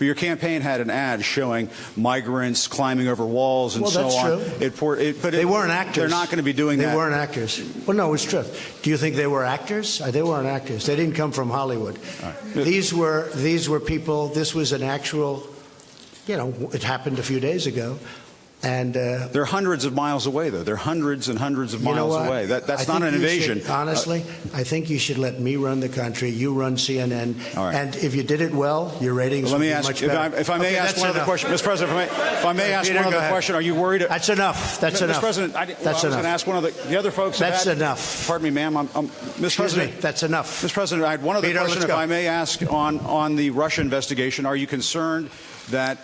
But your campaign had an ad showing migrants climbing over walls and so on. That's true. But they weren't actors. They're not going to be doing that. They weren't actors. Well, no, it's true. Do you think they were actors? They weren't actors. They didn't come from Hollywood. Right. These were people. This was an actual, it happened a few days ago. And they're hundreds of miles away, though. They're hundreds and hundreds of miles away. That's not an invasion. Honestly, I think you should let me run the country. You run CNN. Right. And if you did it well, your ratings would be much better. If I may ask one other question, Mr. President, if I may ask one other question, are you worried? That's enough. That's enough. Mr. President, I was going to ask one of the other folks. That's enough. Pardon me, ma'am. Mr. President, that's enough. Mr. President, I had one other question, if I may ask, on the Russia investigation. Are you concerned that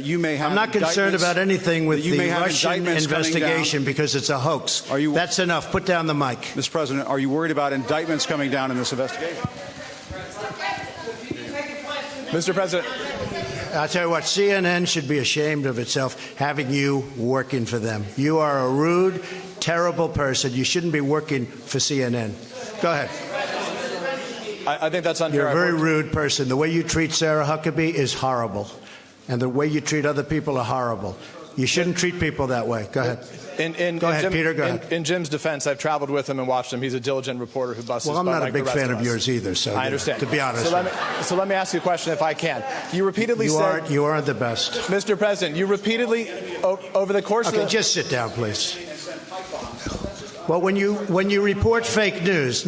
you may have? I'm not concerned about anything with the Russian investigation because it's a hoax. That's enough. Put down the mic. Mr. President, are you worried about indictments coming down in this investigation? Mr. President. I'll tell you what, CNN should be ashamed of itself having you working for them. You are a rude, terrible person. You shouldn't be working for CNN. Go ahead. I think that's unfair. You're a very rude person. The way you treat Sarah Huckabee is horrible. And the way you treat other people are horrible. You shouldn't treat people that way. Go ahead. Peter, go ahead. In Jim's defense, I've traveled with him and watched him. He's a diligent reporter who busts. Well, I'm not a big fan of yours either, so I understand. To be honest. So let me ask you a question, if I can. You repeatedly said you aren't the best, Mr. President. You repeatedly over the course. Okay, just sit down, please. Well, when you report fake news,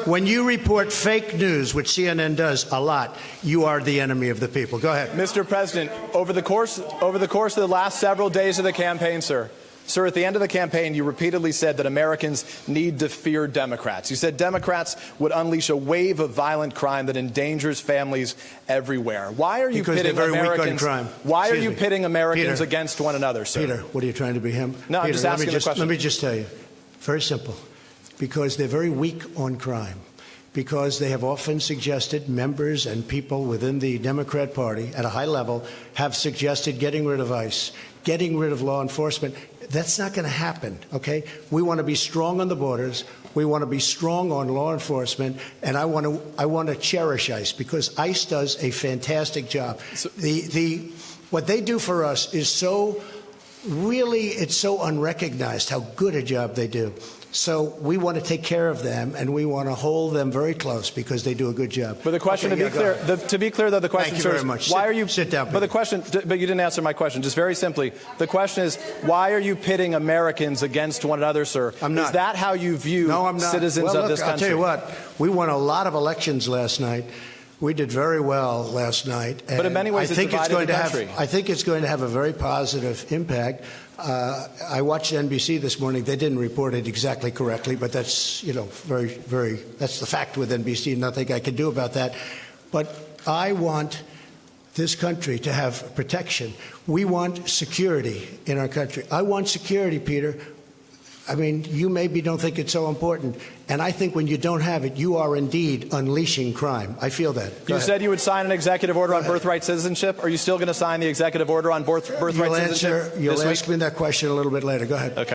when you report fake news, which CNN does a lot, you are the enemy of the people. Go ahead. Mr. President, over the course of the last several days of the campaign, sir, at the end of the campaign, you repeatedly said that Americans need to fear Democrats. You said Democrats would unleash a wave of violent crime that endangers families everywhere. Why are you pitting Americans? Why are you pitting Americans against one another, sir? Peter, what are you trying to be him? No, I'm just asking the question. Let me just tell you. Very simple. Because they're very weak on crime. Because they have often suggested, members and people within the Democrat Party at a high level have suggested getting rid of ICE, getting rid of law enforcement. That's not going to happen, okay? We want to be strong on the borders. We want to be strong on law enforcement, and I want to cherish ICE because ICE does a fantastic job. So, what they do for us is it's so unrecognized how good a job they do. So we want to take care of them, and we want to hold them very close because they do a good job. But the question, to be clear, though, the question, Thank you very much. Why are you sit down? But you didn't answer my question. Just very simply, the question is, why are you pitting Americans against one another, sir? I'm not. Is that how you view citizens of this country? I'll tell you what. We won a lot of elections last night. We did very well last night. But in many ways, I think it's going to have a very positive impact. I watched NBC this morning. They didn't report it exactly correctly, but that's, that's the fact with NBC. Nothing I can do about that. But I want this country to have protection. We want security in our country. I want security, Peter. I mean, you maybe don't think it's so important. And I think when you don't have it, you are indeed unleashing crime. I feel that. You said you would sign an executive order on birthright citizenship. Are you still going to sign the executive order on birthright citizenship? You'll ask me that question a little bit later. Go ahead. Okay.